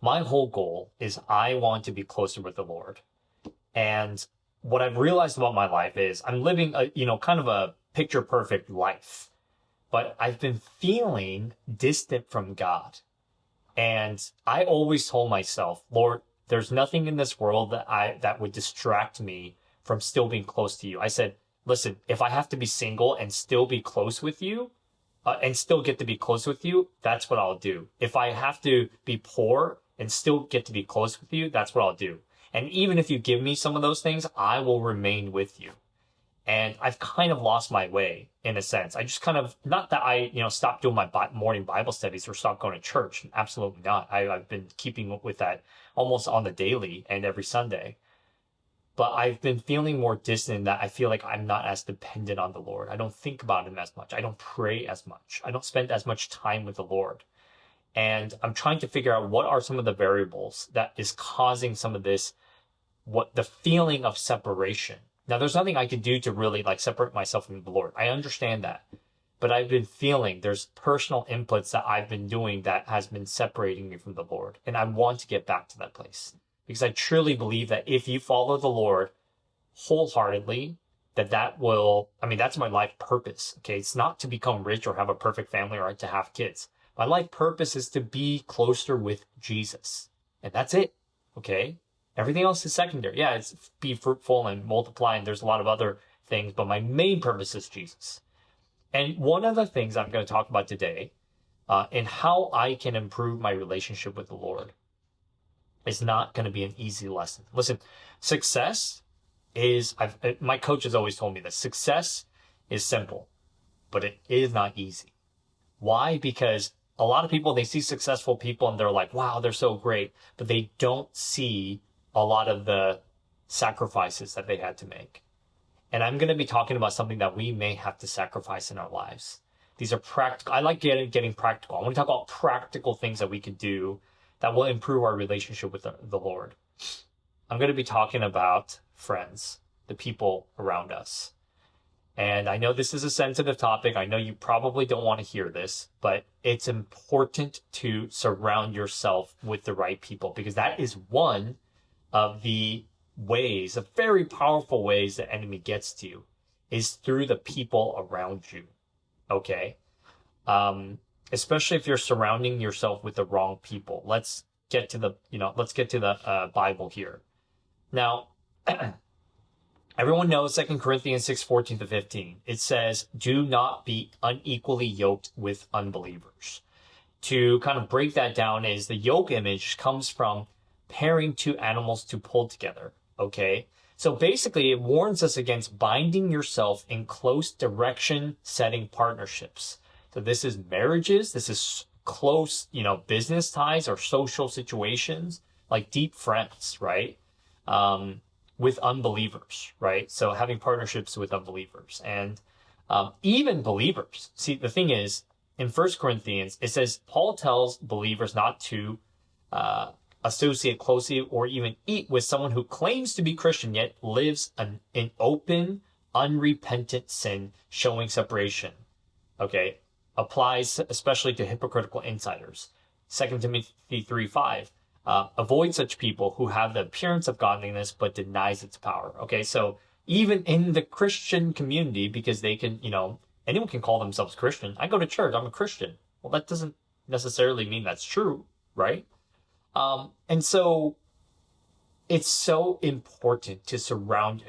My whole goal is I want to be closer with the Lord. And what I've realized about my life is I'm living a, kind of a picture perfect life, but I've been feeling distant from God. And I always told myself, Lord, there's nothing in this world that would distract me from still being close to you. I said, listen, if I have to be single and still be close with you, and still get to be close with you, that's what I'll do. If I have to be poor and still get to be close with you, that's what I'll do. And even if you give me some of those things, I will remain with you. And I've kind of lost my way in a sense. I just kind of, not that I, stopped doing my morning Bible studies or stopped going to church. Absolutely not. I've been keeping with that almost on the daily and every Sunday. But I've been feeling more distant, that I feel like I'm not as dependent on the Lord. I don't think about him as much. I don't pray as much. I don't spend as much time with the Lord. And I'm trying to figure out what are some of the variables that is causing some of this, what the feeling of separation. Now, there's nothing I can do to really separate myself from the Lord. I understand that. But I've been feeling there's personal inputs that I've been doing that has been separating me from the Lord. And I want to get back to that place. Because I truly believe that if you follow the Lord wholeheartedly, that's my life purpose. Okay. It's not to become rich or have a perfect family or to have kids. My life purpose is to be closer with Jesus. And that's it. Okay. Everything else is secondary. Yeah, it's be fruitful and multiply. And there's a lot of other things, but my main purpose is Jesus. And one of the things I'm going to talk about today, and how I can improve my relationship with the Lord, is not going to be an easy lesson. Listen, success is, my coach has always told me this, success is simple, but it is not easy. Why? Because a lot of people, they see successful people and they're like, wow, they're so great, but they don't see a lot of the sacrifices that they had to make. And I'm going to be talking about something that we may have to sacrifice in our lives. These are practical. I like getting practical. I want to talk about practical things that we can do that will improve our relationship with the Lord. I'm going to be talking about friends, the people around us. And I know this is a sensitive topic. I know you probably don't want to hear this, but it's important to surround yourself with the right people, because that is one of the ways, the very powerful ways the enemy gets to you, is through the people around you. Okay? Especially if you're surrounding yourself with the wrong people. Let's get to the Bible here. Now, everyone knows 2 Corinthians 6:14-15. It says, do not be unequally yoked with unbelievers. To kind of break that down, is the yoke image comes from pairing two animals to pull together. Okay? So basically, it warns us against binding yourself in close direction setting partnerships. So this is marriages, this is close, business ties or social situations, like deep friends, right? With unbelievers, right? So having partnerships with unbelievers and even believers. See, the thing is, in 1 Corinthians, it says Paul tells believers not to associate closely or even eat with someone who claims to be Christian yet lives in open, unrepentant sin, showing separation. Okay? Applies especially to hypocritical insiders. 2 Timothy 3:5. Avoid such people who have the appearance of godliness but denies its power. Okay, so even in the Christian community, because they can, anyone can call themselves Christian. I go to church, I'm a Christian. Well, that doesn't necessarily mean that's true, right? And so it's so important to surround,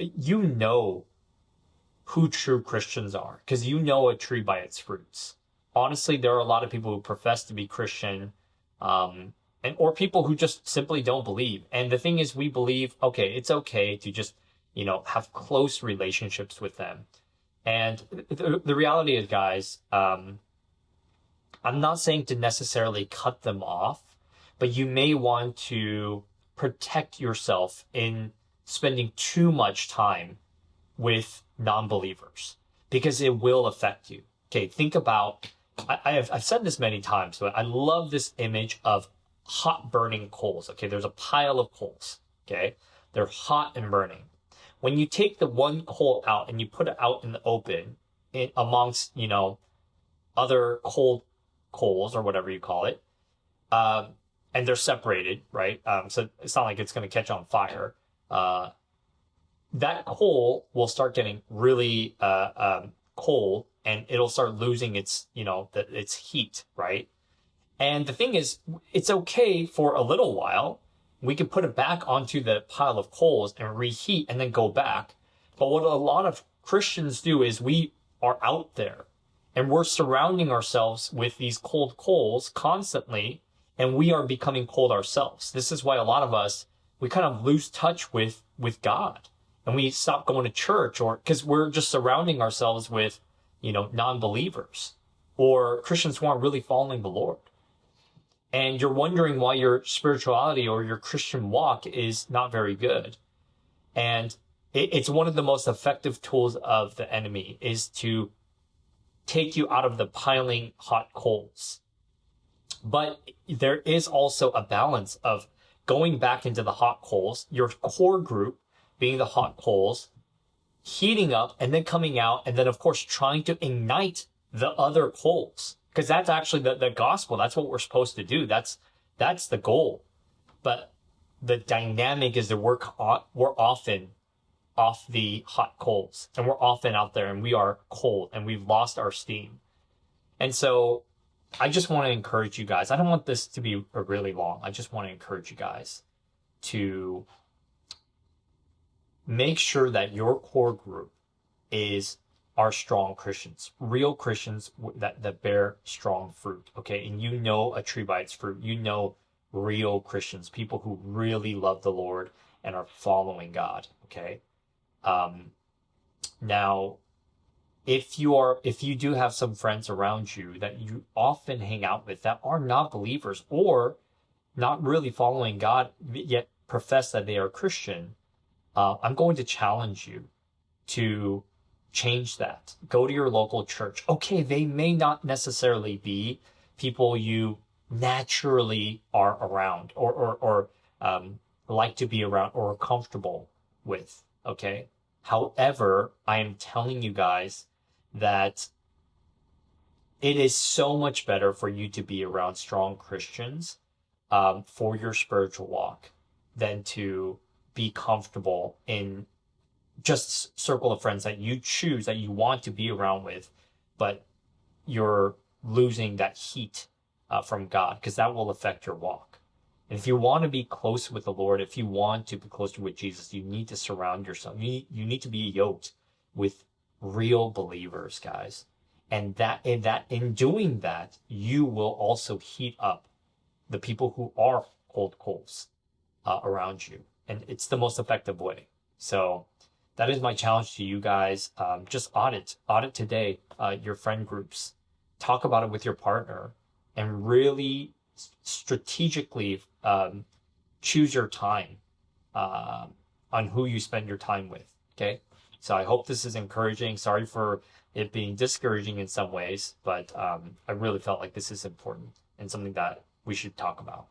who true Christians are, because you know a tree by its fruits. Honestly, there are a lot of people who profess to be Christian, or people who just simply don't believe. And the thing is, we believe, okay, it's okay to just, have close relationships with them. And the reality is, guys, I'm not saying to necessarily cut them off, but you may want to protect yourself in spending too much time with non-believers, because it will affect you. Okay, think about, I've said this many times, but I love this image of hot burning coals. Okay, there's a pile of coals. Okay, they're hot and burning. When you take the one coal out and you put it out in the open, amongst other cold coals or whatever you call it, and they're separated, right? So it's not like it's going to catch on fire. That coal will start getting really cold, and it'll start losing its, its heat, right? And the thing is, it's okay for a little while. We can put it back onto the pile of coals and reheat and then go back. But what a lot of Christians do is we are out there and we're surrounding ourselves with these cold coals constantly, and we are becoming cold ourselves. This is why a lot of us, we kind of lose touch with God, and we stop going to church, or because we're just surrounding ourselves with, non-believers or Christians who aren't really following the Lord. And you're wondering why your spirituality or your Christian walk is not very good. And it's one of the most effective tools of the enemy, is to take you out of the piling hot coals. But there is also a balance of going back into the hot coals, your core group being the hot coals, heating up and then coming out, and then of course trying to ignite the other coals. Because that's actually the gospel. That's what we're supposed to do. That's the goal. But the dynamic is that we're often off the hot coals, and we're often out there and we are cold and we've lost our steam. And so I just want to encourage you guys. I don't want this to be really long. I just want to encourage you guys to make sure that your core group are strong Christians, real Christians that bear strong fruit. Okay. And a tree by its fruit. Real Christians, people who really love the Lord and are following God. Okay. Now, if you do have some friends around you that you often hang out with that are not believers or not really following God, yet profess that they are Christian, I'm going to challenge you to change that. Go to your local church. Okay, they may not necessarily be people you naturally are around or like to be around or are comfortable with. Okay. However, I am telling you guys that it is so much better for you to be around strong Christians for your spiritual walk than to be comfortable in just circle of friends that you choose, that you want to be around with, but you're losing that heat from God, because that will affect your walk. And if you want to be close with the Lord, if you want to be closer with Jesus, you need to surround yourself. You need to be yoked with real believers, guys. And in doing that, you will also heat up the people who are cold coals around you. And it's the most effective way. So that is my challenge to you guys. Just audit today your friend groups. Talk about it with your partner, and really strategically choose your time on who you spend your time with. Okay. So I hope this is encouraging. Sorry for it being discouraging in some ways, but I really felt like this is important and something that we should talk about.